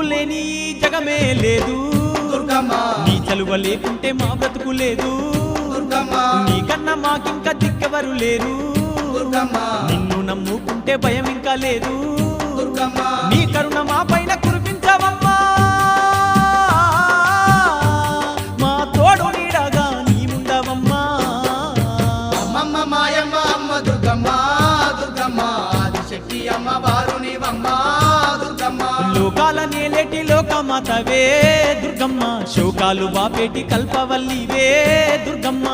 లేని జగమే లేదు దుర్గమ్మ నీ చలువ లేకుంటే మా బ్రతుకు లేదు దుర్గమ్మ నీకన్నా మాకింకా దిక్కెవరు లేరు దుర్గమ్మ నిన్ను నమ్ముకుంటే భయం ఇంకా లేదు దుర్గమ్మ నీ కరుణ మా పైన కురిపించవమ్మా మా తోడు నీడగా నీవుండవమ్మా అమ్మమ్మ మాయమ్మ అమ్మ దుర్గమ్మ దుర్గమ్మ ఆదిశక్తి అమ్మ వారు నీవమ్మ దుర్గమ్మ లోకాల నేలేటి లోకమాతవే దుర్గమ్మ శోకాలు బాపేటి కల్పవల్లివే దుర్గమ్మ